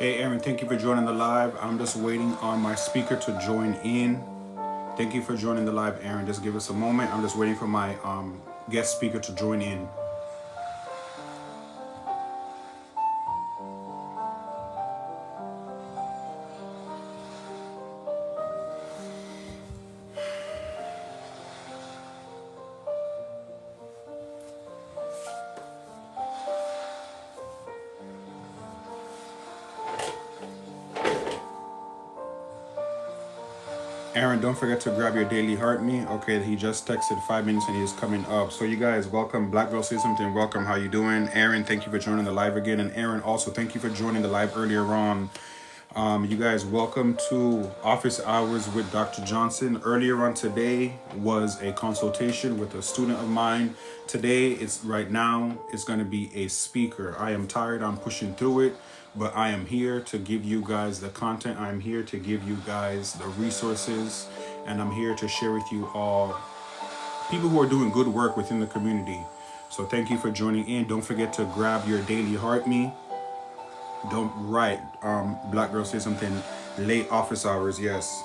Hey Aaron, thank you for joining the live. I'm just waiting on my speaker to join in. Thank you for joining the live, Aaron. Just give us a moment. I'm just waiting for my guest speaker to join in. Aaron, don't forget to grab your daily heart me. Okay, he just texted 5 minutes and he's coming up. So you guys, welcome. Black Girl Say Something, welcome. How you doing? Aaron, thank you for joining the live again. And Aaron, also, thank you for joining the live earlier on. You guys, welcome to Office Hours with Dr. Johnson. Earlier on today was a consultation with a student of mine. Today, right now, it's going to be a speaker. I am tired. I'm pushing through it. But I am here to give you guys the content. I'm here to give you guys the resources. And I'm here to share with you all people who are doing good work within the community. So thank you for joining in. Don't forget to grab your daily heart me. Don't write. Black Girl Say Something. Late office hours. Yes.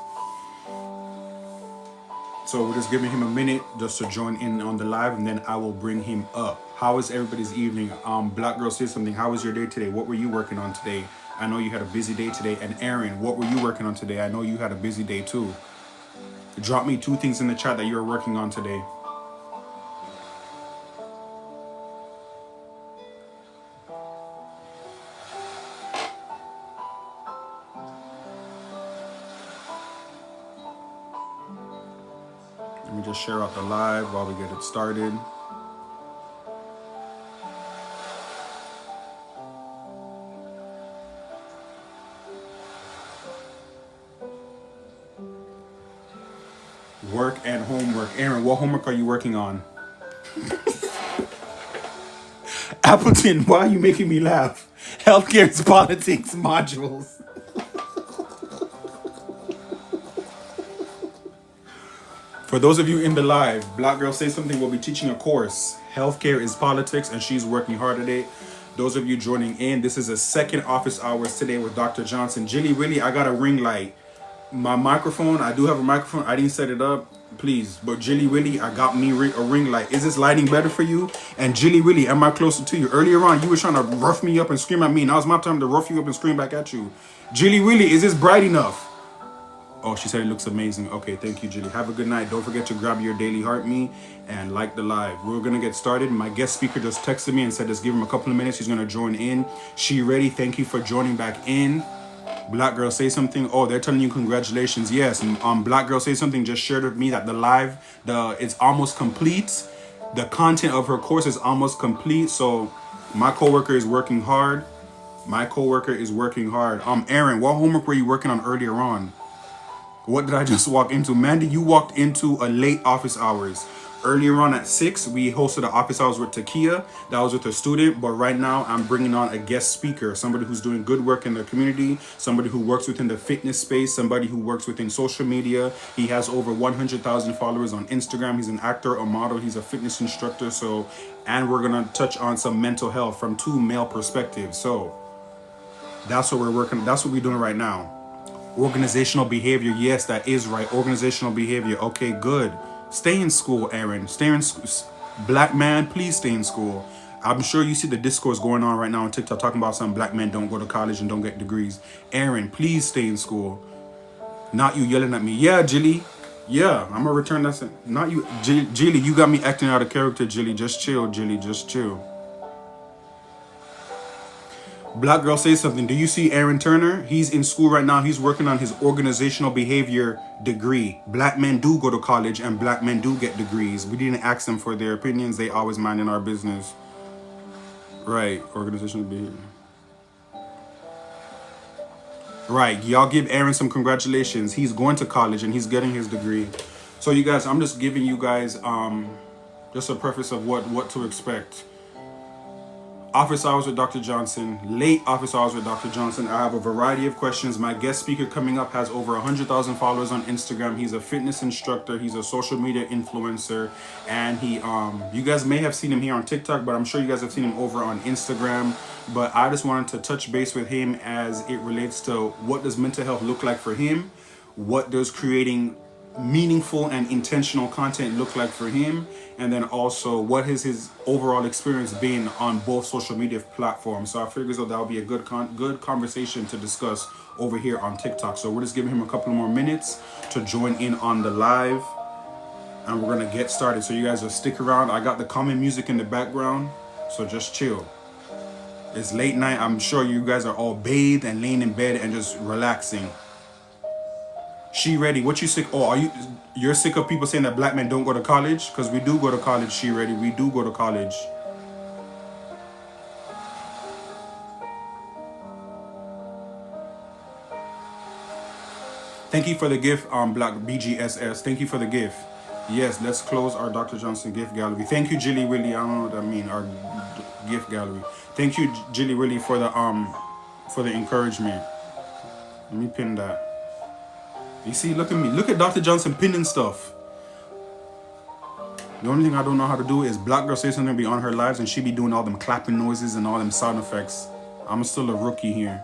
So we're just giving him a minute just to join in on the live, and then I will bring him up. How is everybody's evening? Black Girl Say Something. How was your day today? What were you working on today? I know you had a busy day today. And Aaron, what were you working on today? I know you had a busy day too. Drop me 2 things in the chat that you're working on today. Let me just share out the live while we get it started. Work and homework. Aaron, what homework are you working on? Appleton, why are you making me laugh? Healthcare is politics modules. For those of you in the live, Black Girl Say Something will be teaching a course. Healthcare is politics, and she's working hard at it. Those of you joining in, this is a second office hours today with Dr. Johnson. Jilly Willy, I got a ring light. My microphone, I do have a microphone. I didn't set it up, please. But Jilly Willy, I got me a ring light. Is this lighting better for you? And Jilly Willy, am I closer to you? Earlier on, you were trying to rough me up and scream at me. Now it's my time to rough you up and scream back at you. Jilly Willy, is this bright enough? Oh, she said it looks amazing. Okay, thank you, Jilly. Have a good night. Don't forget to grab your daily heart me and like the live. We're going to get started. My guest speaker just texted me and said just give him a couple of minutes. He's going to join in. She ready. Thank you for joining back in. Black Girl Say Something. Oh, they're telling you congratulations. Yes, Black Girl Say Something just shared with me that the live, it's almost complete. The content of her course is almost complete. So my coworker is working hard. Aaron, what homework were you working on earlier on? What did I just walk into? Mandy, you walked into a late office hours. Earlier on at 6, we hosted an office hours with Takia. That was with a student. But right now, I'm bringing on a guest speaker. Somebody who's doing good work in the community. Somebody who works within the fitness space. Somebody who works within social media. He has over 100,000 followers on Instagram. He's an actor, a model. He's a fitness instructor. And we're going to touch on some mental health from 2 male perspectives. So that's what we're working. That's what we're doing right now. Organizational behavior. Yes, that is right. Organizational behavior. Okay, good. Stay in school, Aaron. Stay in school. Black man, please stay in school. I'm sure you see the discourse going on right now on TikTok talking about some black men don't go to college and don't get degrees. Aaron, please stay in school. Not you yelling at me. Yeah, Jilly. Yeah, I'm gonna return that. Not you, Jilly. You got me acting out of character, Jilly. Just chill, Jilly. Just chill. Black girl say something. Do you see Aaron Turner? He's in school right now. He's working on his organizational behavior degree. Black men do go to college and black men do get degrees. We didn't ask them for their opinions. They always minding our business. Right, organizational behavior. Right, y'all give Aaron some congratulations. He's going to college and he's getting his degree. So you guys, I'm just giving you guys just a preface of what to expect. Office hours with Dr. Johnson, late office hours with Dr. Johnson. I have a variety of questions. My guest speaker coming up has over 100,000 followers on Instagram. He's a fitness instructor. He's a social media influencer. And you guys may have seen him here on TikTok, but I'm sure you guys have seen him over on Instagram. But I just wanted to touch base with him as it relates to what does mental health look like for him? What does creating meaningful and intentional content look like for him, and then also what has his overall experience been on both social media platforms. So I figure that that'll be a good conversation to discuss over here on TikTok. So we're just giving him a couple more minutes to join in on the live, and we're gonna get started. So you guys just stick around. I got the common music in the background, so just chill. It's late night. I'm sure you guys are all bathed and laying in bed and just relaxing. She ready. What you sick? Oh, you're sick of people saying that black men don't go to college? Because we do go to college, She ready. We do go to college. Thank you for the gift, Black BGSS. Thank you for the gift. Yes, let's close our Dr. Johnson gift gallery. Thank you, Jilly Willy. I don't know what I mean. Our gift gallery. Thank you, Jilly Willy, for the encouragement. Let me pin that. You see, look at me. Look at Dr. Johnson pinning stuff. The only thing I don't know how to do is black girl say something be on her lives and she be doing all them clapping noises and all them sound effects. I'm still a rookie here.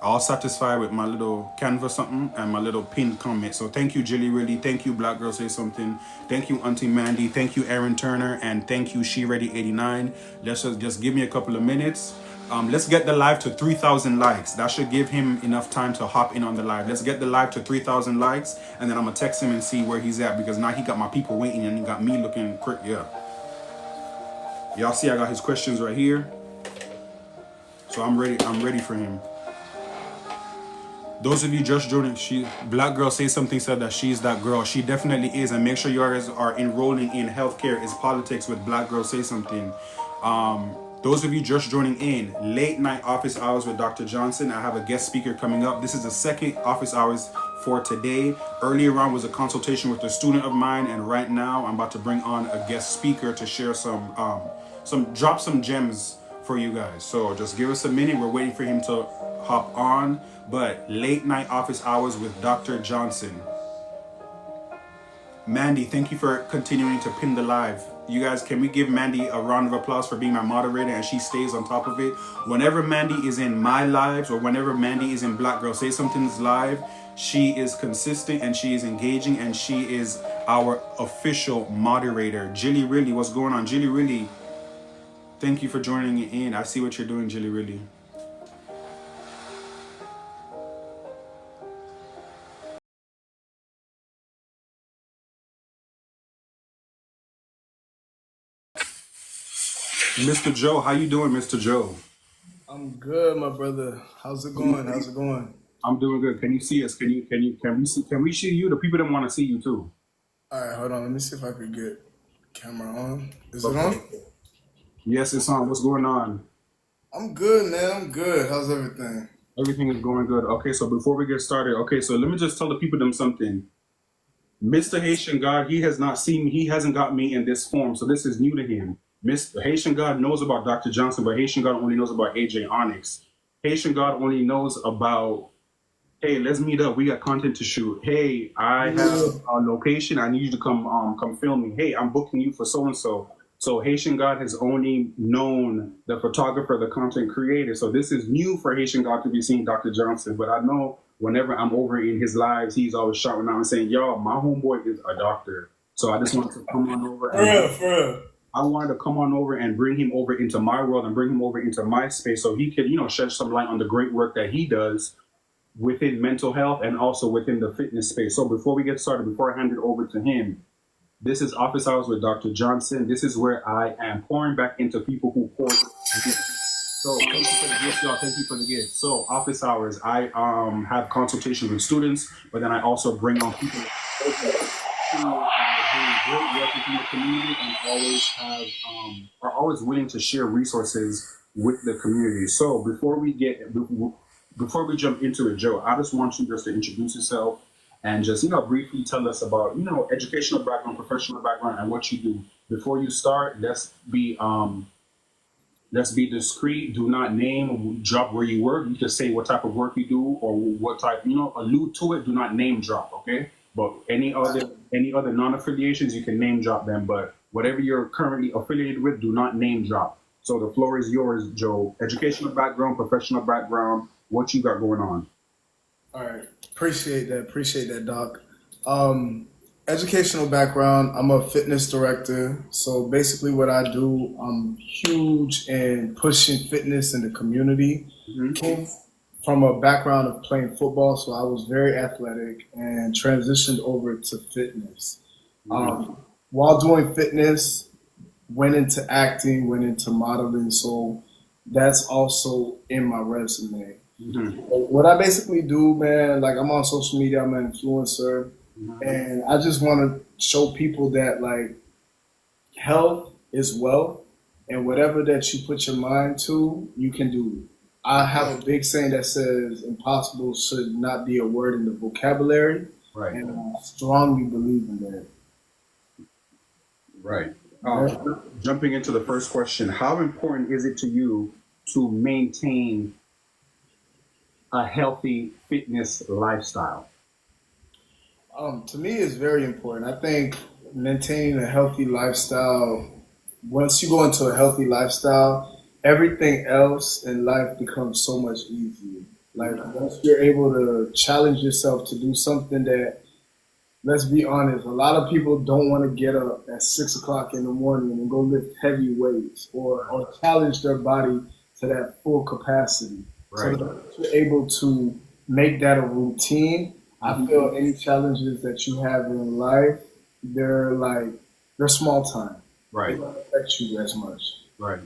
All satisfied with my little canvas something and my little pinned comment. So thank you, Jilly Willy. Thank you, Black Girl Say Something. Thank you, Auntie Mandy. Thank you, Aaron Turner. And thank you, She Ready 89. Let's just give me a couple of minutes. Let's get the live to 3,000 likes. That should give him enough time to hop in on the live. Let's get the live to 3,000 likes, and then I'm gonna text him and see where he's at, because now he got my people waiting and he got me looking quick. Yeah. Y'all see I got his questions right here. So I'm ready for him. Those of you just joining, Black Girl Say Something said that she's that girl. She definitely is. And make sure you guys are enrolling in Healthcare is Politics with Black Girl Say Something. Those of you just joining in, late night office hours with Dr. Johnson. I have a guest speaker coming up. This is the second office hours for today. Earlier on was a consultation with a student of mine, and right now I'm about to bring on a guest speaker to share drop some gems for you guys. So just give us a minute. We're waiting for him to hop on. But late night office hours with Dr. Johnson. Mandy, thank you for continuing to pin the live. You guys, can we give Mandy a round of applause for being my moderator, and she stays on top of it? Whenever Mandy is in my lives, or whenever Mandy is in Black Girl Say Something's live, she is consistent and she is engaging, and she is our official moderator. Jilly Really, what's going on? Jilly Really, thank you for joining in. I see what you're doing, Jilly Really. Mr. Joe, how you doing, Mr. Joe? I'm good, my brother. How's it going? How's it going? I'm doing good. Can you see us? Can we see you? The people that want to see you too. All right, hold on. Let me see if I could get camera on. Is it Okay. on? Yes, it's on. What's going on? I'm good, man. I'm good. How's everything? Everything is going good. Okay, so before we get started, so let me just tell the people them something. Mr. Haitian God, he has not seen me. He hasn't got me in this form, so this is new to him. Mr. Haitian God knows about Dr. Johnson, but Haitian God only knows about AJ Onyx. Haitian God only knows about, hey, let's meet up. We got content to shoot. Hey, I have a location. I need you to come film me. Hey, I'm booking you for so and so. So Haitian God has only known the photographer, the content creator. So this is new for Haitian God to be seeing Dr. Johnson. But I know whenever I'm over in his lives, he's always shouting out and saying, "Yo, my homeboy is a doctor." So I just wanted to come on over. For real. I wanted to come on over and bring him over into my world and bring him over into my space, so he could, shed some light on the great work that he does. within mental health and also within the fitness space. So before we get started, before I hand it over to him, this is Office Hours with Dr. Johnson. This is where I am pouring back into people who pour. So thank you for the gift, y'all. Thank you for the gift. So Office Hours, I have consultations with students, but then I also bring on people who are doing great work within the community and are always willing to share resources with the community. So before we jump into it, Joe, I just want you just to introduce yourself and just briefly tell us about educational background, professional background, and what you do. Before you start, let's be discreet. Do not name, drop where you work. You can say what type of work you do or what type, allude to it. Do not name drop, okay? But any other non-affiliations, you can name drop them. But whatever you're currently affiliated with, do not name drop. So the floor is yours, Joe. Educational background, professional background, what you got going on? All right. Appreciate that, Doc. Educational background, I'm a fitness director. So basically what I do, I'm huge in pushing fitness in the community. Came from a background of playing football, so I was very athletic and transitioned over to fitness. While doing fitness, went into acting, went into modeling, so that's also in my resume. What I basically do, man, like I'm on social media, I'm an influencer, and I just want to show people that like health is wealth, and whatever that you put your mind to, you can do. I have a big saying that says impossible should not be a word in the vocabulary, Right. And I strongly believe in that. Right. Jumping into the first question, how important is it to you to maintain a healthy fitness lifestyle? To me, it's very important. I think maintaining a healthy lifestyle, once you go into a healthy lifestyle, everything else in life becomes so much easier. Like once you're able to challenge yourself to do something that, let's be honest, a lot of people don't want to get up at 6 o'clock in the morning and go lift heavy weights or challenge their body to that full capacity. Right. So that you're able to make that a routine. I feel any challenges that you have in life, they're small time. Right. They don't affect you as much. Right.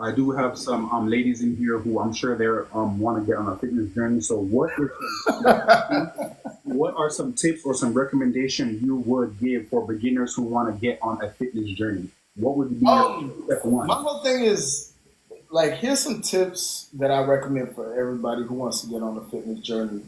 I do have some ladies in here who I'm sure they want to get on a fitness journey. So what are some tips or some recommendations you would give for beginners who want to get on a fitness journey? What would be your step one? My whole thing is, like, here's some tips that I recommend for everybody who wants to get on a fitness journey.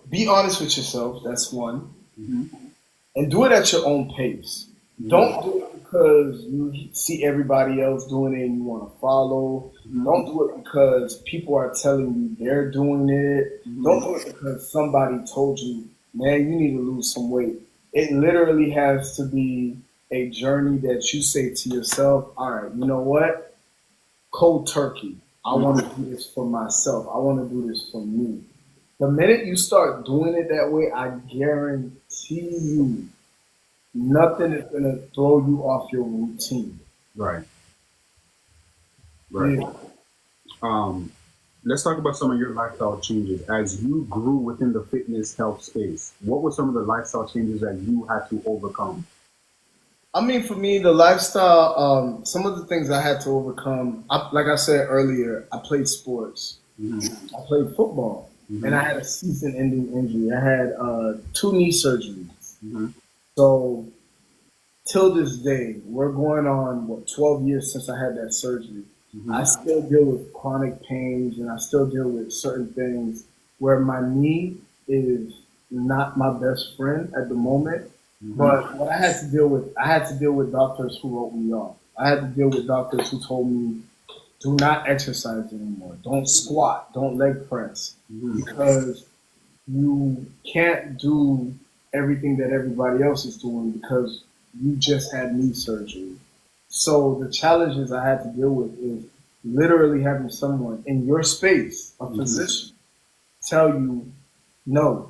Be honest with yourself. That's one. And do it at your own pace. Don't do it because you see everybody else doing it and you want to follow. Don't do it because people are telling you they're doing it. Don't do it because somebody told you, man, you need to lose some weight. It literally has to be a journey that you say to yourself, all right, you know what? Cold turkey. I want to do this for myself. I want to do this for me. The minute you start doing it that way, I guarantee you, nothing is going to throw you off your routine. Right. Right. Yeah. Let's talk about some of your lifestyle changes. As you grew within the fitness health space, what were some of the lifestyle changes that you had to overcome? I mean, for me, the lifestyle, some of the things I had to overcome, like I said earlier, I played sports. I played football, and I had a season-ending injury. I had 2 knee surgeries. So, till this day, we're going on, 12 years since I had that surgery. I still deal with chronic pains, and I still deal with certain things where my knee is not my best friend at the moment. But what I had to deal with doctors who wrote me off. I had to deal with doctors who told me, do not exercise anymore. Don't squat. Don't leg press. Because you can't do everything that everybody else is doing because you just had knee surgery. So the challenges I had to deal with is literally having someone in your space, a physician, tell you no.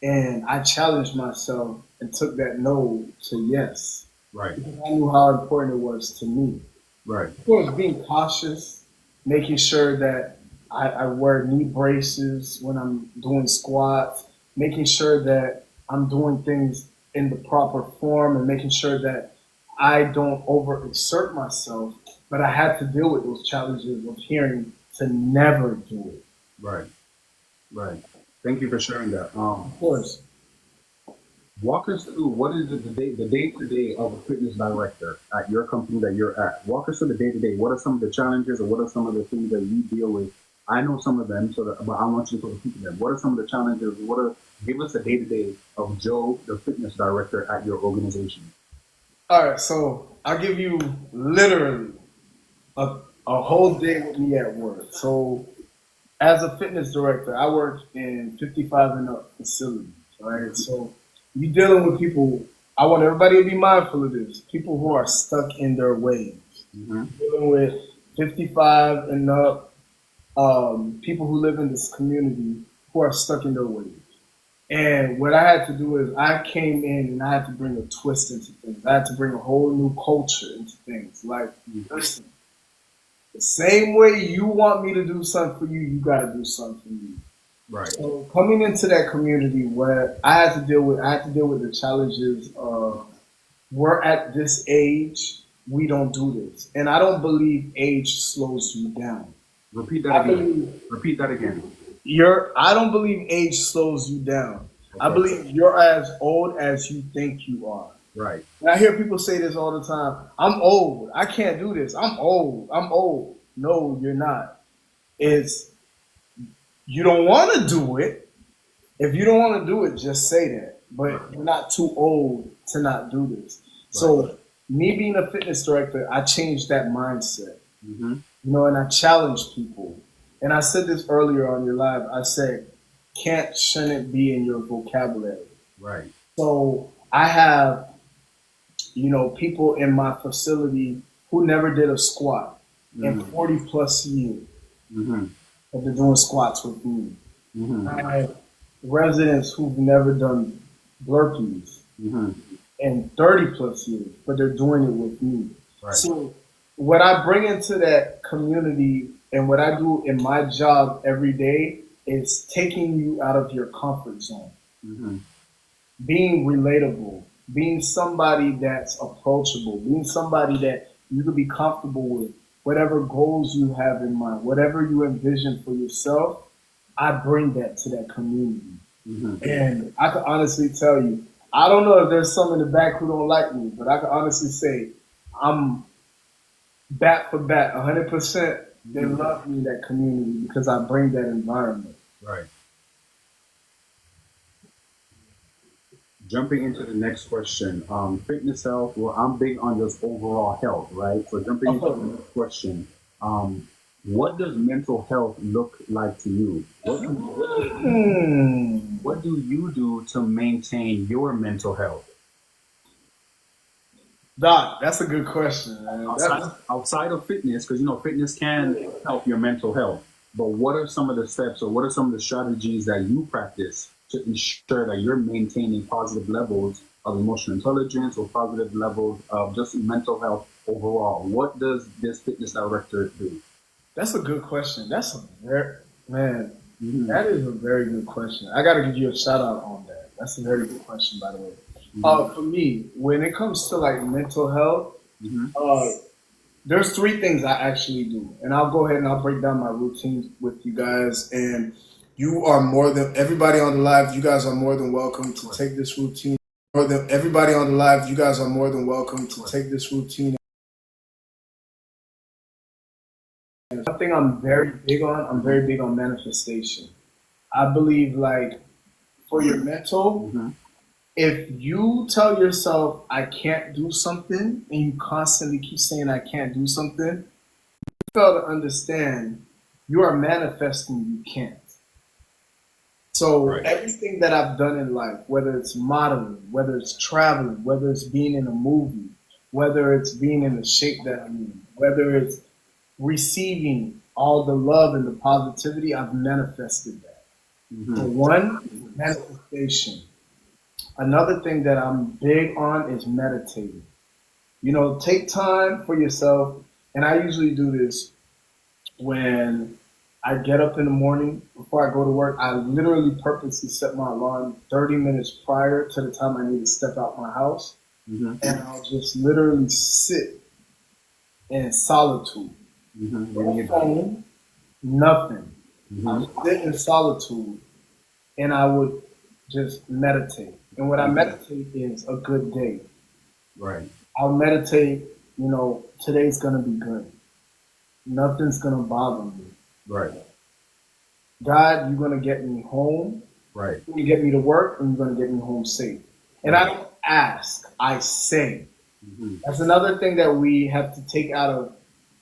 And I challenged myself and took that no to yes. Right. Because I knew how important it was to me. Right. Of course, being cautious, making sure that I wear knee braces when I'm doing squats, making sure that I'm doing things in the proper form and making sure that I don't overexert myself. But I had to deal with those challenges of hearing to never do it. Right. Right. Thank you for sharing that. Of course. Walk us through what is the day to day of a fitness director at your company that you're at. Walk us through the day to day. What are some of the challenges, or what are some of the things that you deal with? I know some of them, but I want you to repeat them. What are some of the challenges? Give us the day to day of Joe, the fitness director at your organization. All right, so I'll give you literally a whole day with me at work. So as a fitness director, I work in 55 and up facilities, right? So you dealing with people. I want everybody to be mindful of this. People who are stuck in their ways. Mm-hmm. Dealing with 55 and up, people who live in this community who are stuck in their ways. And what I had to do is I came in and I had to bring a twist into things. I had to bring a whole new culture into things. Like, listen, the same way you want me to do something for you, you got to do something for me. Right. So coming into that community where I had to deal with the challenges of we're at this age, we don't do this, and I don't believe age slows you down. Repeat that again. Repeat that again. I don't believe age slows you down. Okay. I believe you're as old as you think you are. Right. And I hear people say this all the time. I'm old. I can't do this. I'm old. I'm old. No, you're not. It's you don't want to do it. If you don't want to do it, just say that. But you're not too old to not do this. Right. So me being a fitness director, I changed that mindset. Mm-hmm. You know, and I challenge people. And I said this earlier on your live. I said, can't, shouldn't be in your vocabulary. Right. So I have, people in my facility who never did a squat in 40 plus years. Mm-hmm. Have been doing squats with me. Mm-hmm. I have residents who've never done burpees in 30 plus years, but they're doing it with me. Right. So what I bring into that community and what I do in my job every day is taking you out of your comfort zone, being relatable, being somebody that's approachable, being somebody that you can be comfortable with, whatever goals you have in mind, whatever you envision for yourself, I bring that to that community. Mm-hmm. And I can honestly tell you, I don't know if there's some in the back who don't like me, but I can honestly say I'm bat for bat, 100%. They love me in that community because I bring that environment. Right. Jumping into the next question, fitness health. Well, I'm big on just overall health, right? So jumping into the next question, what does mental health look like to you? What do you do to maintain your mental health? Doc, that's a good question, man. Outside of fitness, because fitness can help your mental health. But what are some of the steps, or what are some of the strategies that you practice to ensure that you're maintaining positive levels of emotional intelligence or positive levels of just mental health overall? What does this fitness director do? That's a good question. That is a very good question. I got to give you a shout out on that. That's a very good question, by the way. For me, when it comes to like mental health, there's three things I actually do, and I'll go ahead and I'll break down my routine with you guys. And you are everybody on the live. You guys are more than welcome to take this routine. Everybody on the live. You guys are more than welcome to take this routine. One thing I'm very big on manifestation. I believe like for your mental, if you tell yourself I can't do something and you constantly keep saying I can't do something, you fail to understand you are manifesting you can't. So everything that I've done in life, whether it's modeling, whether it's traveling, whether it's being in a movie, whether it's being in the shape that I'm in, whether it's receiving all the love and the positivity, I've manifested that. So one, manifestation. Another thing that I'm big on is meditating. Take time for yourself. And I usually do this when I get up in the morning before I go to work. I literally purposely set my alarm 30 minutes prior to the time I need to step out my house. Mm-hmm. And I'll just literally sit in solitude. Mm-hmm. No phone, nothing. Mm-hmm. I sit in solitude and I would just meditate. And what I meditate is a good day. Right. I'll meditate, today's going to be good. Nothing's going to bother me. Right. God, you're going to get me home. Right. You're going to get me to work and you're going to get me home safe. And I don't ask, I say. Mm-hmm. That's another thing that we have to take out of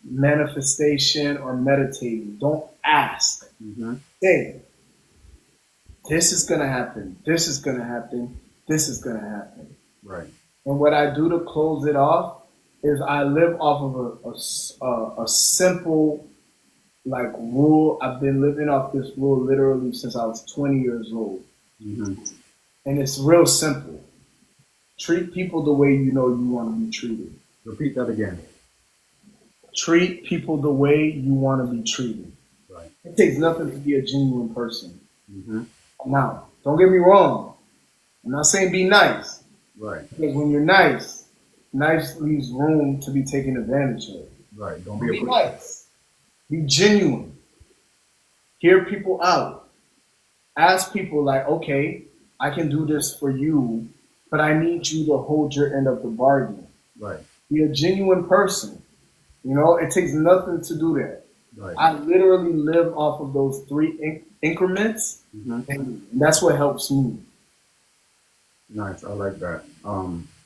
manifestation or meditating. Don't ask. Mm-hmm. Say, this is going to happen. This is going to happen. This is going to happen. Right. And what I do to close it off is I live off of a simple rule. I've been living off this rule literally since I was 20 years old. Mm-hmm. And it's real simple. Treat people the way you know you want to be treated. Repeat that again. Treat people the way you want to be treated. Right. It takes nothing to be a genuine person. Mm-hmm. Now, don't get me wrong. I'm not saying be nice. Right. Because when you're nice leaves room to be taken advantage of. Right. Don't Be nice. Be genuine. Hear people out. Ask people like, okay, I can do this for you, but I need you to hold your end of the bargain. Right. Be a genuine person. It takes nothing to do that. Right. I literally live off of those three increments, Mm-hmm. and that's what helps me. Nice. I like that.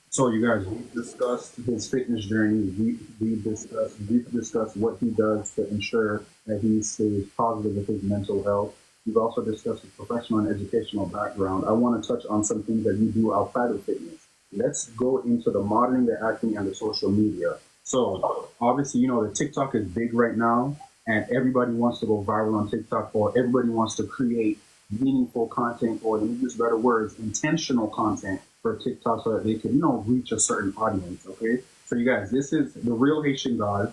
So you guys, we've discussed his fitness journey. We've discussed what he does to ensure that he stays positive with his mental health. We've also discussed his professional and educational background. I want to touch on some things that you do outside of fitness. Let's go into the modeling, the acting, and the social media. So obviously, the TikTok is big right now, and everybody wants to go viral on TikTok, or everybody wants to create meaningful content, or to use better words, intentional content for TikTok so that they can, reach a certain audience. Okay. So you guys, this is the Real Haitian God,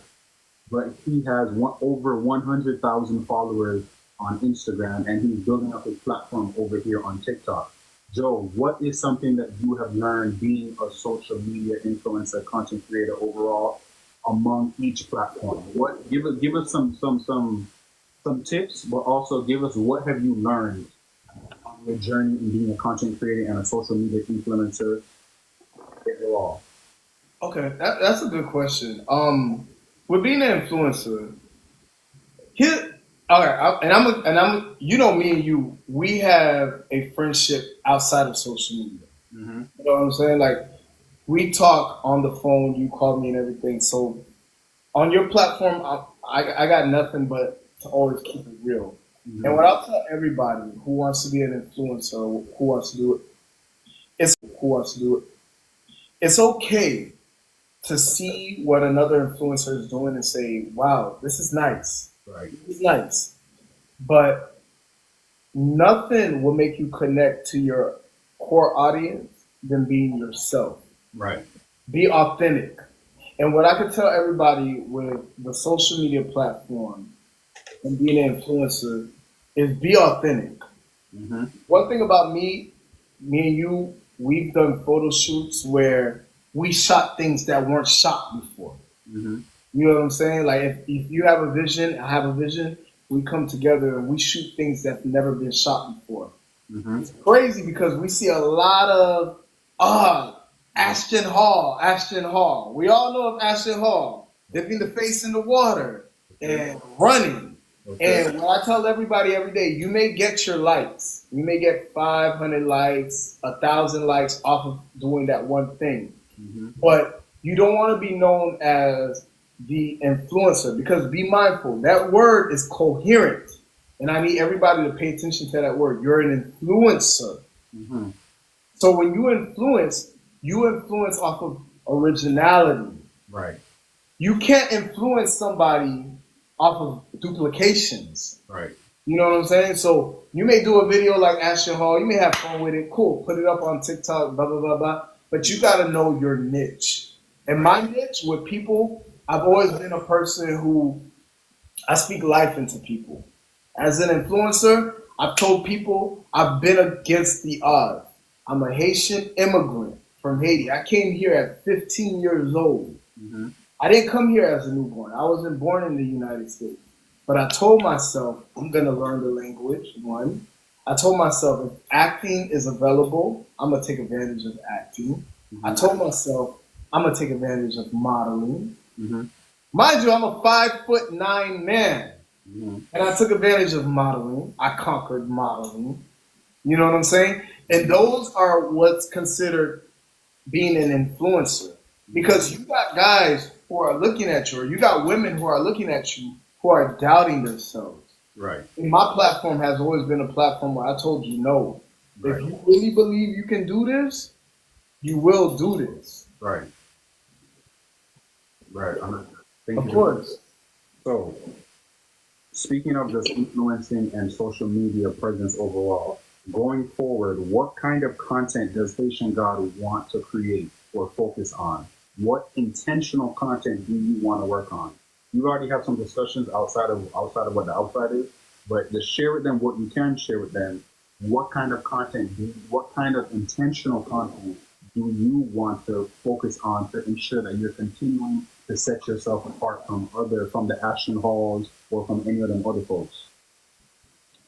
but he has over 100,000 followers on Instagram, and he's building up his platform over here on TikTok. Joe, what is something that you have learned being a social media influencer, content creator overall among each platform? Give us some tips, but also give us what have you learned on your journey in being a content creator and a social media influencer overall? Okay, that's a good question. With being an influencer, all right, I'm me and you, we have a friendship outside of social media. Mm-hmm. You know what I'm saying? Like, we talk on the phone, you call me and everything. So on your platform, I got nothing but to always keep it real. Mm-hmm. And what I'll tell everybody who wants to be an influencer, who wants to do it, it's okay to see what another influencer is doing and say, wow, this is nice. Right. It's nice. But nothing will make you connect to your core audience than being yourself. Right. Be authentic. And what I could tell everybody with the social media platform and being an influencer is be authentic. Mm-hmm. One thing about me and you, we've done photo shoots where we shot things that weren't shot before. Mm-hmm. You know what I'm saying? Like, if you have a vision, I have a vision, we come together and we shoot things that have never been shot before. Mm-hmm. It's crazy because we see a lot of, Ashton Hall. We all know of Ashton Hall, dipping the face in the water and running. Okay. And what I tell everybody every day, you may get your likes. You may get 500 likes, 1,000 likes off of doing that one thing. Mm-hmm. But you don't want to be known as the influencer, because be mindful, that word is coherent. And I need everybody to pay attention to that word. You're an influencer. Mm-hmm. So when you influence off of originality. Right. You can't influence somebody off of duplications. Right. You know what I'm saying? So you may do a video like Ashton Hall. You may have fun with it. Cool. Put it up on TikTok, blah, blah, blah, blah. But you got to know your niche. And my niche with people, I've always been a person who, I speak life into people. As an influencer, I've told people I've been against the odds. I'm a Haitian immigrant from Haiti. I came here at 15 years old. Mm-hmm. I didn't come here as a newborn. I wasn't born in the United States. But I told myself I'm going to learn the language, one. I told myself if acting is available, I'm going to take advantage of acting. Mm-hmm. I told myself I'm going to take advantage of modeling. Mm-hmm. Mind you, I'm a 5'9" man. Mm-hmm. And I took advantage of modeling. I conquered modeling. You know what I'm saying? And those are what's considered being an influencer. Because you got guys who are looking at you, or you got women who are looking at you who are doubting themselves. Right. And my platform has always been a platform where I told you no. Right. If you really believe you can do this, you will do this. Right. Right. Thank Of you. course. So, speaking of just influencing and social media presence overall, going forward, what kind of content does Haitian God want to create or focus on? What intentional content do you want to work on? You already have some discussions outside of what the outside is, but just share with them what you can share with them. What kind of content, what kind of intentional content do you want to focus on to ensure that you're continuing to set yourself apart from the Ashton Halls or from any of them other folks?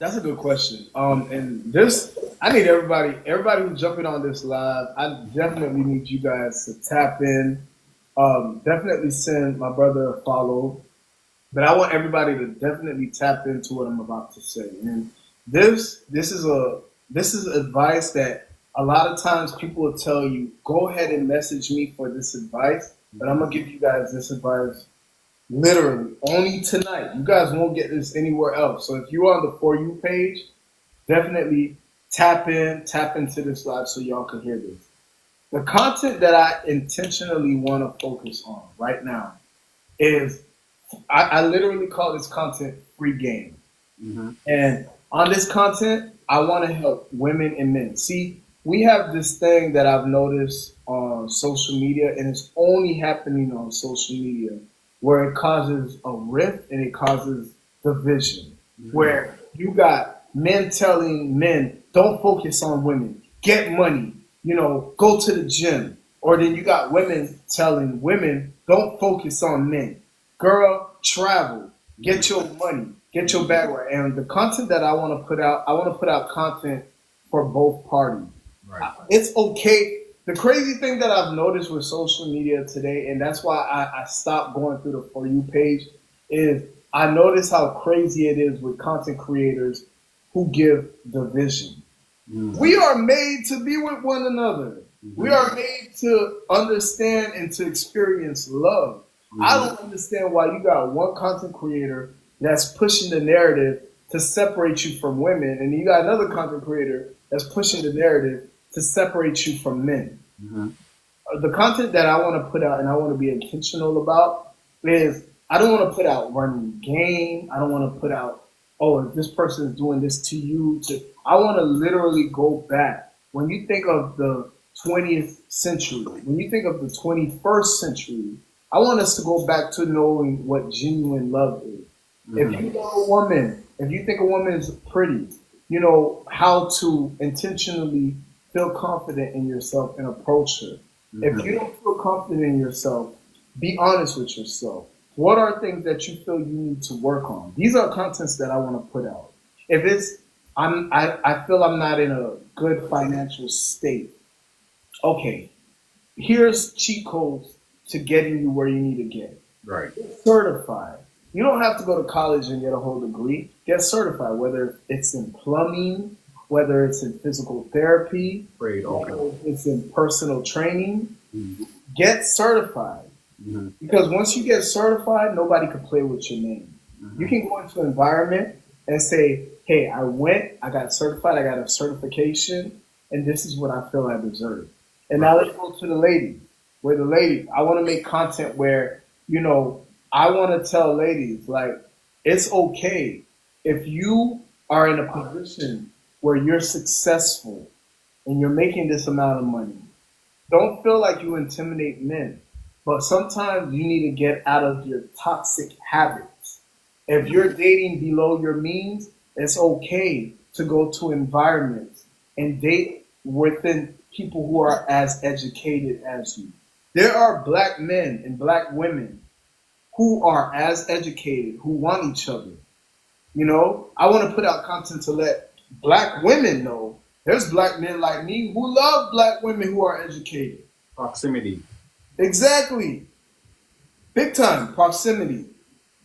That's a good question. And this, I need everybody who's jumping on this live. I definitely need you guys to tap in. Definitely send my brother a follow. But I want everybody to definitely tap into what I'm about to say. And this is advice that a lot of times people will tell you, go ahead and message me for this advice. But I'm gonna give you guys this advice literally only tonight. You guys won't get this anywhere else. So if you're on the For You page, definitely tap into this live so y'all can hear this. The content that I intentionally want to focus on right now is I literally call this content free game. Mm-hmm. And on this content, I want to help women and men. See, we have this thing that I've noticed on social media, and it's only happening on social media, where it causes a rift and it causes division. Mm-hmm. Where you got men telling men, don't focus on women, get money, go to the gym. Or then you got women telling women, don't focus on men. Girl, travel, get your money, get your bag right. And the content that I want to put out content for both parties. Right. It's okay. The crazy thing that I've noticed with social media today, and that's why I stopped going through the For You page, is I notice how crazy it is with content creators who give division. Mm-hmm. We are made to be with one another. Mm-hmm. We are made to understand and to experience love. Mm-hmm. I don't understand why you got one content creator that's pushing the narrative to separate you from women, and you got another content creator that's pushing the narrative to separate you from men. Mm-hmm. The content that I want to put out and I want to be intentional about is I don't want to put out running game. I don't want to put out, oh, if this person is doing this to you. I want to literally go back. When you think of the 20th century, when you think of the 21st century, I want us to go back to knowing what genuine love is. Mm-hmm. If you know a woman, if you think a woman is pretty, you know how to intentionally feel confident in yourself and approach her. Mm-hmm. If you don't feel confident in yourself, be honest with yourself. What are things that you feel you need to work on? These are contents that I want to put out. If it's, I feel I'm not in a good financial state. Okay, here's cheat codes to getting you where you need to get. Right. Get certified. You don't have to go to college and get a whole degree. Get certified, whether it's in plumbing, whether it's in physical therapy, whether it's in personal training. Mm-hmm. Get certified. Mm-hmm. Because once you get certified, nobody can play with your name. Mm-hmm. You can go into an environment and say, hey, I got certified, I got a certification, and this is what I feel I deserve. And now let's go to the ladies. Where the ladies, I want to make content where, I want to tell ladies, like, it's okay if you are in a position where you're successful and you're making this amount of money. Don't feel like you intimidate men, but sometimes you need to get out of your toxic habits. If you're dating below your means, it's okay to go to environments and date within people who are as educated as you. There are black men and black women who are as educated, who want each other. You know, I want to put out content to let black women know there's black men like me who love black women who are educated. Proximity. Exactly. Big time proximity.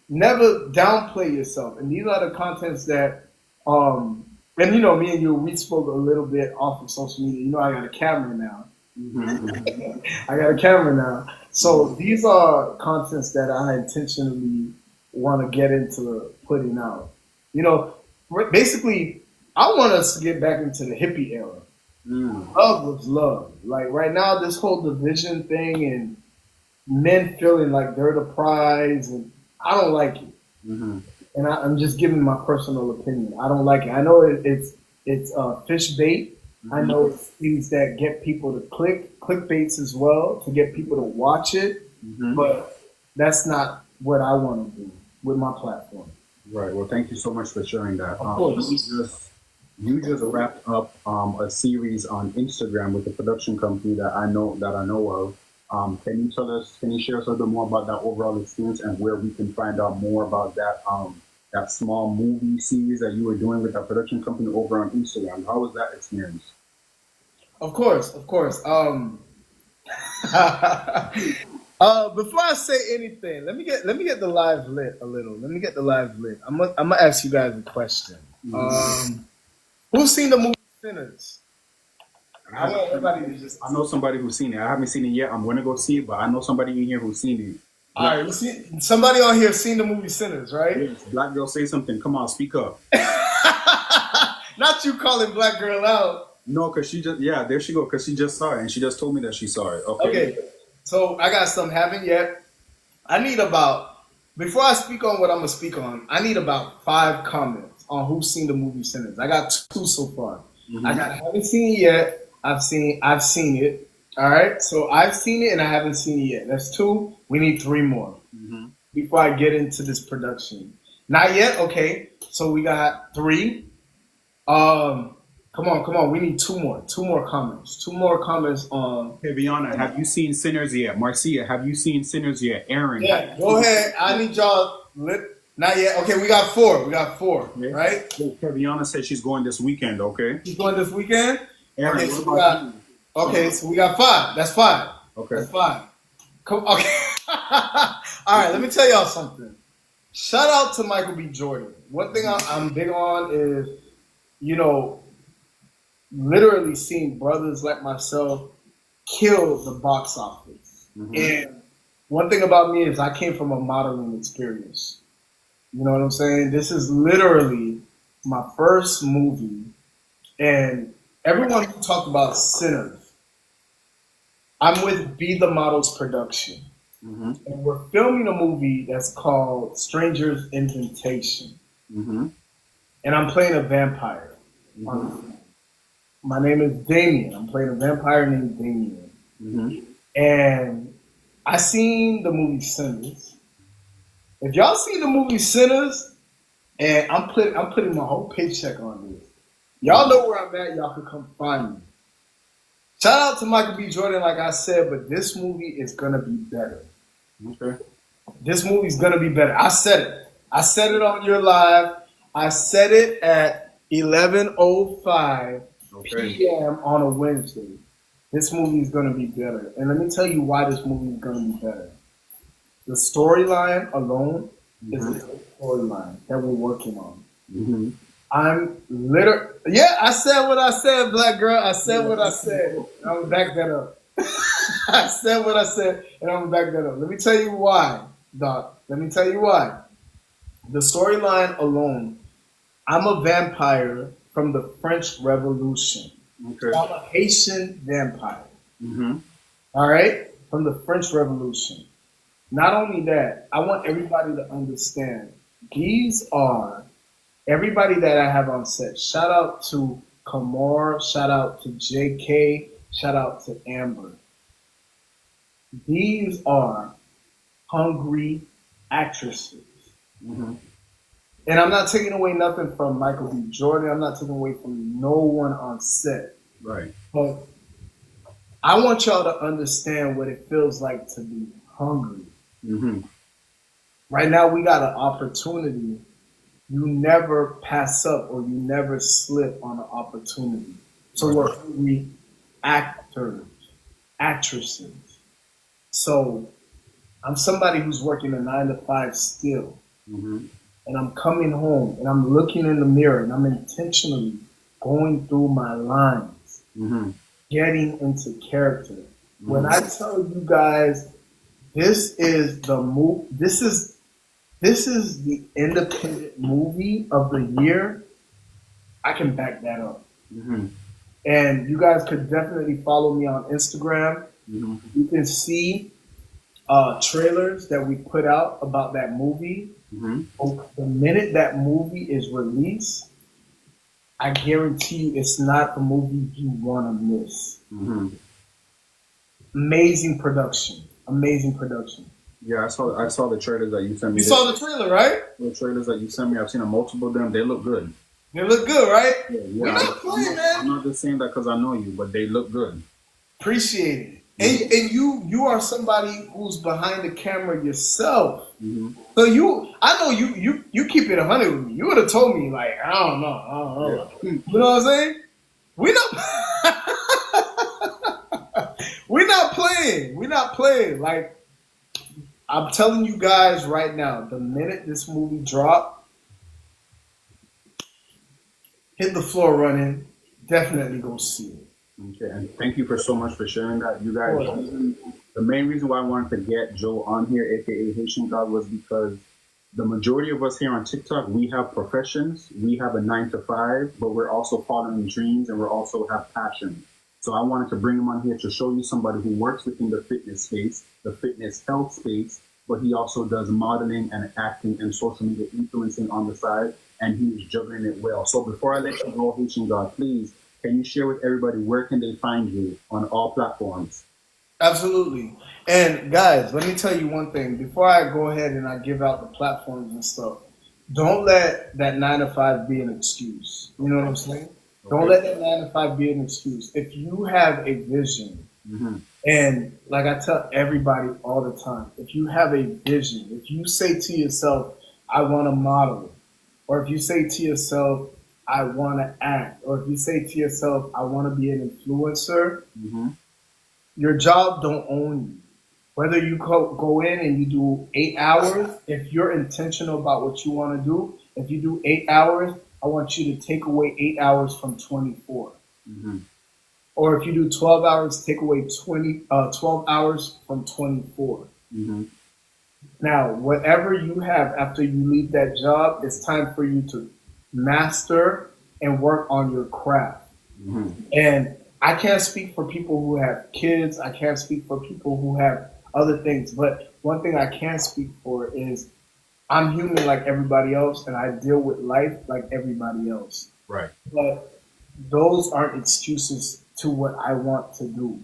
Never downplay yourself. And these are the contents that, and you know, me and you, we spoke a little bit off of social media. You know, I got a camera now. I got a camera now. So these are contents that I intentionally want to get into putting out. You know, basically, I want us to get back into the hippie era. Love was love. Like right now, this whole division thing and men feeling like they're the prize, and I don't like it. And I'm just giving my personal opinion. I don't like it. I know it's fish bait. I know it's things that get people to clickbaits as well, to get people to watch it. But that's not what I want to do with my platform. Right. Well, thank you so much for sharing that. Of course. You just wrapped up a series on Instagram with a production company that I know of. Can you share us a little bit more about that overall experience and where we can find out more about that small movie series that you were doing with that production company over on Instagram? How was that experience? Of course. Before I say anything, let me get the live lit a little. Let me get the live lit. I'm gonna ask you guys a question. Who's seen the movie Sinners? I want everybody to just. I know somebody who's seen it. I haven't seen it yet. I'm gonna go see it, but I know somebody in here who's seen it. All right, you see, somebody on here seen the movie Sinners, right? Yes, black girl, say something. Come on, speak up. Not you calling black girl out. No, because there she go, because she just saw it, and she just told me that she saw it. Okay, so I got some, haven't yet. I need before I speak on what I'm going to speak on, I need about 5 comments on who's seen the movie Sinners. I got 2 so far. I haven't seen it yet. I've seen it. All right, so I've seen it and I haven't seen it yet. That's 2. We need 3 more before I get into this production. Not yet. Okay, so we got 3. Come on. We need 2 more. 2 more comments. 2 more comments on. Hey, Viana, have you seen Sinners yet? Marcia, have you seen Sinners yet? Aaron. Yeah, go ahead. I need y'all lit. Not yet. Okay, we got 4. Okay. Right? Viana said she's going this weekend, okay? She's going this weekend? Aaron, okay, so we got 5. That's 5. Okay. That's 5. Okay. All right, let me tell y'all something. Shout out to Michael B. Jordan. One thing I'm big on is, you know, literally seeing brothers like myself kill the box office. And one thing about me is I came from a modeling experience. You know what I'm saying? This is literally my first movie. And everyone who talked about Sinners, I'm with Be The Models Production. And we're filming a movie that's called Stranger's Invitation. And I'm playing a vampire. My name is Damien. I'm playing a vampire named Damien. And I seen the movie Sinners. If y'all seen the movie Sinners, and I'm putting my whole paycheck on this. Y'all know where I'm at. Y'all can come find me. Shout out to Michael B. Jordan, like I said, but this movie is gonna be better. Okay. This movie's gonna be better. I said it. I said it on your live. I said it at 11:05 p.m. on a Wednesday. This movie is gonna be better, and let me tell you why this movie is gonna be better. The storyline alone is a storyline that we're working on. I'm I said what I said, black girl. I said what I said. I'm gonna back that up. I said what I said, and I'm gonna back that up. Let me tell you why, Doc. Let me tell you why. The storyline alone, I'm a vampire from the French Revolution. Okay. I'm a Haitian vampire. All right? From the French Revolution. Not only that, I want everybody to understand these are everybody that I have on set. Shout out to Kamar, shout out to JK, shout out to Amber. These are hungry actresses. And I'm not taking away nothing from Michael B. Jordan. I'm not taking away from no one on set. Right. But I want y'all to understand what it feels like to be hungry. Mm-hmm. Right now, we got an opportunity. You never pass up or you never slip on an opportunity. So we're hungry actors, actresses. So I'm somebody who's working a 9 to 5 still. Mm-hmm. And I'm coming home and I'm looking in the mirror and I'm intentionally going through my lines, Mm-hmm. getting into character. Mm-hmm. When I tell you guys, this is the this is the independent movie of the year, I can back that up. Mm-hmm. And you guys could definitely follow me on Instagram. Mm-hmm. You can see trailers that we put out about that movie. Mm-hmm. The minute that movie is released, I guarantee you it's not a movie you want to miss. Mm-hmm. Amazing production. Amazing production. Yeah, I saw the trailers that you sent me. You saw the trailer, right? The trailers that you sent me, I've seen multiple of them. They look good. They look good, right? Yeah. We're not playing, man. I'm not just saying that because I know you, but they look good. Appreciate it. And you are somebody who's behind the camera yourself. Mm-hmm. So I know you keep it 100 with me. You would have told me like, I don't know. Yeah. You know what I'm saying? We're not playing. Like, I'm telling you guys right now, the minute this movie drop, hit the floor running, definitely go see it. Okay, and thank you for so much for sharing that. You guys, the main reason why I wanted to get Joe on here, aka Haitian God, was because the majority of us here on TikTok, we have professions, we have a 9 to 5, but we're also following dreams and we also have passions. So I wanted to bring him on here to show you somebody who works within the fitness space, the fitness health space, but he also does modeling and acting and social media influencing on the side, and he's juggling it well. So before I let you go, Haitian God, please, can you share with everybody where can they find you on all platforms? Absolutely. And guys, let me tell you one thing. Before I go ahead and I give out the platforms and stuff, don't let that 9 to 5 be an excuse. You know what I'm saying? Okay. Don't let that 9 to 5 be an excuse. If you have a vision, and like I tell everybody all the time, if you have a vision, if you say to yourself, I want to model, or if you say to yourself, I want to act, or if you say to yourself, I want to be an influencer, your job don't own you. Whether you go in and you do 8 hours, if you're intentional about what you want to do, if you do 8 hours, I want you to take away 8 hours from 24. Or if you do 12 hours, take away 12 hours from 24. Now, whatever you have after you leave that job, it's time for you to master and work on your craft. And I can't speak for people who have kids. I can't speak for people who have other things. But one thing I can speak for is I'm human like everybody else, and I deal with life like everybody else. Right. But those aren't excuses to what I want to do.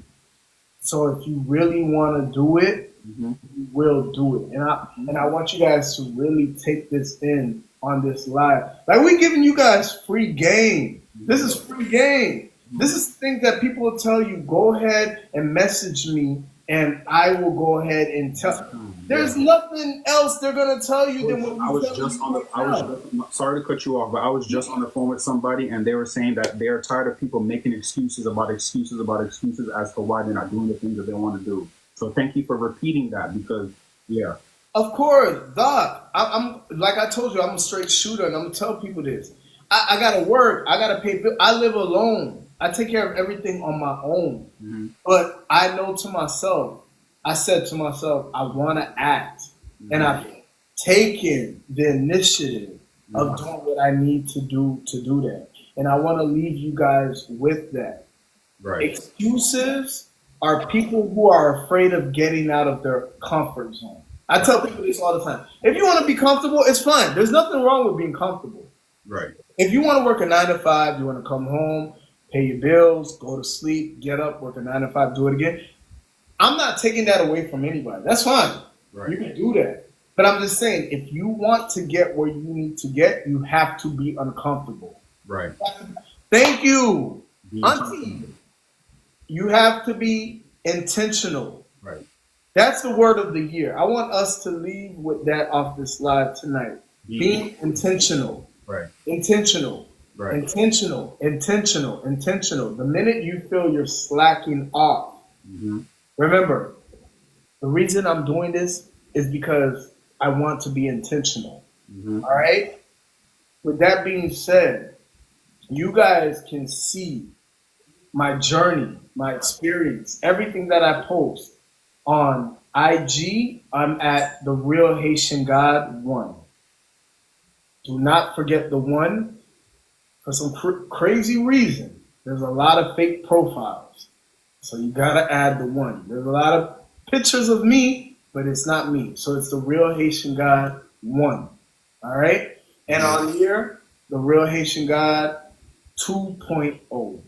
So if you really want to do it, you will do it. And I want you guys to really take this in on this live. Like, we're giving you guys free game. This is free game. This is things that people will tell you, go ahead and message me and I will go ahead and tell. There's nothing else they're going to tell you than what I was just on the, sorry to cut you off, but I was just on the phone with somebody and they were saying that they're tired of people making excuses as to why they're not doing the things that they want to do. So thank you for repeating that because, yeah. Of course, Doc. I'm like I told you, I'm a straight shooter, and I'm gonna tell people this. I gotta work. I gotta pay bills. I live alone. I take care of everything on my own. But I know to myself, I said to myself, I want to act, and I've taken the initiative of doing what I need to do that. And I want to leave you guys with that. Right. Excuses are people who are afraid of getting out of their comfort zone. I tell people this all the time. If you want to be comfortable, it's fine. There's nothing wrong with being comfortable. Right. If you want to work a 9 to 5, you want to come home, pay your bills, go to sleep, get up, work a 9 to 5, do it again. I'm not taking that away from anybody. That's fine. Right. You can do that. But I'm just saying, if you want to get where you need to get, you have to be uncomfortable. Right. Thank you, Be Auntie. intentional. You have to be intentional. Right. That's the word of the year. I want us to leave with that off this live tonight. Being intentional. Right. Intentional. Right. Intentional. Intentional. Intentional. The minute you feel you're slacking off, remember, the reason I'm doing this is because I want to be intentional. All right? With that being said, you guys can see my journey, my experience, everything that I post on IG. I'm at Therealhaitiangod1. Do not forget the one. For some crazy reason, there's a lot of fake profiles. So you gotta add the one. There's a lot of pictures of me, but it's not me. So it's Therealhaitiangod1. All right? And on here, Therealhaitiangod 2.0. All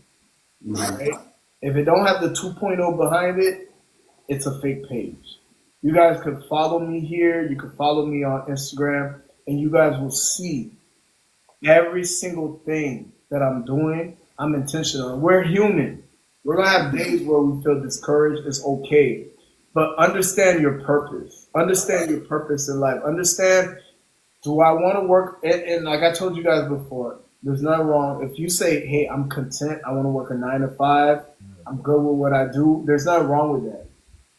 right? If it don't have the 2.0 behind it, it's a fake page. You guys could follow me here. You could follow me on Instagram, and you guys will see every single thing that I'm doing. I'm intentional. We're human. We're going to have days where we feel discouraged. It's okay. But understand your purpose. Understand your purpose in life. Understand, do I want to work? And like I told you guys before, there's nothing wrong. If you say, hey, I'm content, I want to work a 9 to 5, I'm good with what I do, there's nothing wrong with that.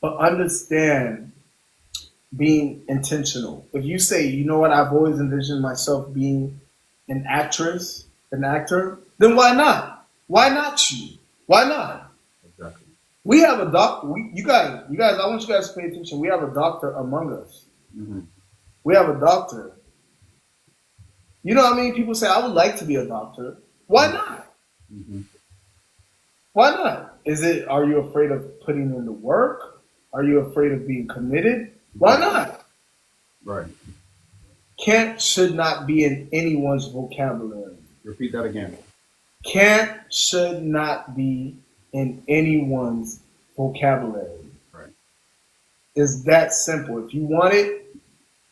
But understand being intentional. If you say, you know what, I've always envisioned myself being an actress, an actor, then why not? Why not you? Why not? Exactly. We have a doctor. You guys, I want you guys to pay attention. We have a doctor among us. We have a doctor. You know what I mean? People say, I would like to be a doctor. Why not? Why not? Are you afraid of putting in the work? Are you afraid of being committed? Why not? Right. Can't, should not be in anyone's vocabulary. Repeat that again. Can't, should not be in anyone's vocabulary. Right. It's that simple. If you want it,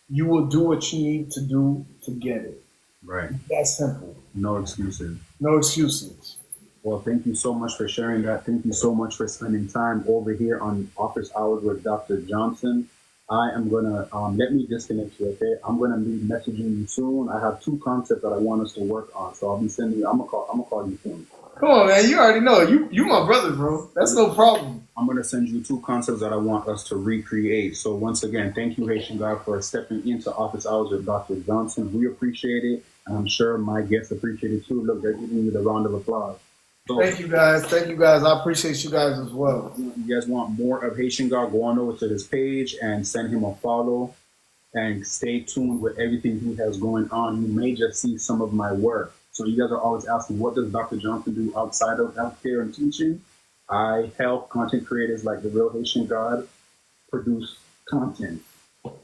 you will do what you need to do to get it. Right. That's simple. No excuses. No excuses. Well, thank you so much for sharing that. Thank you so much for spending time over here on Office Hours with Dr. Johnson. I am going to, let me disconnect you, okay? I'm going to be messaging you soon. I have 2 concepts that I want us to work on. So I'll be sending you, I'm going to call you soon. Come on, man. You already know. You my brother, bro. That's no problem. I'm going to send you 2 concepts that I want us to recreate. So once again, thank you, Haitian God, for stepping into Office Hours with Dr. Johnson. We appreciate it. And I'm sure my guests appreciate it too. Look, they're giving you the round of applause. So, thank you, guys. Thank you, guys. I appreciate you guys as well. If you guys want more of Haitian God, go on over to his page and send him a follow. And stay tuned with everything he has going on. You may just see some of my work. So you guys are always asking, what does Dr. Johnson do outside of healthcare and teaching? I help content creators like The Real Haitian God produce content. Okay?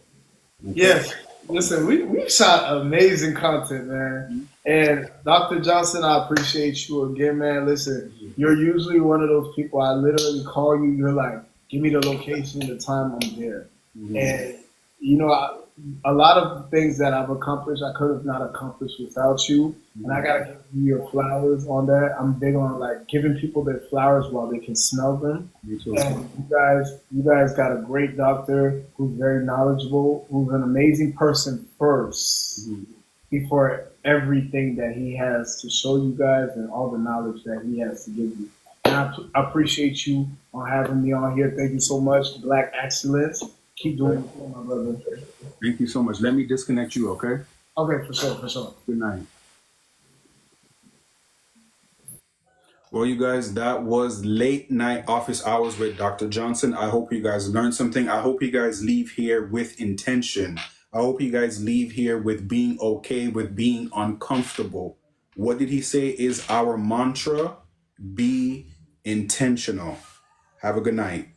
Yes. Listen, we shot amazing content, man. And Dr. Johnson, I appreciate you again, man. Listen, you're usually one of those people I literally call you. You're like, give me the location, the time, I'm there. And, you know, a lot of things that I've accomplished, I could have not accomplished without you. And I got to give you your flowers on that. I'm big on, like, giving people their flowers while they can smell them. You too. And you guys got a great doctor who's very knowledgeable, who's an amazing person first before everything that he has to show you guys and all the knowledge that he has to give you. And I appreciate you on having me on here. Thank you so much. Black excellence. Keep doing it, my brother. Thank you so much. Let me disconnect you, okay? Okay, for sure, for sure. Good night. Well, you guys, that was late night office hours with Dr. Johnson. I hope you guys learned something. I hope you guys leave here with intention. I hope you guys leave here with being okay, with being uncomfortable. What did he say is our mantra? Be intentional. Have a good night.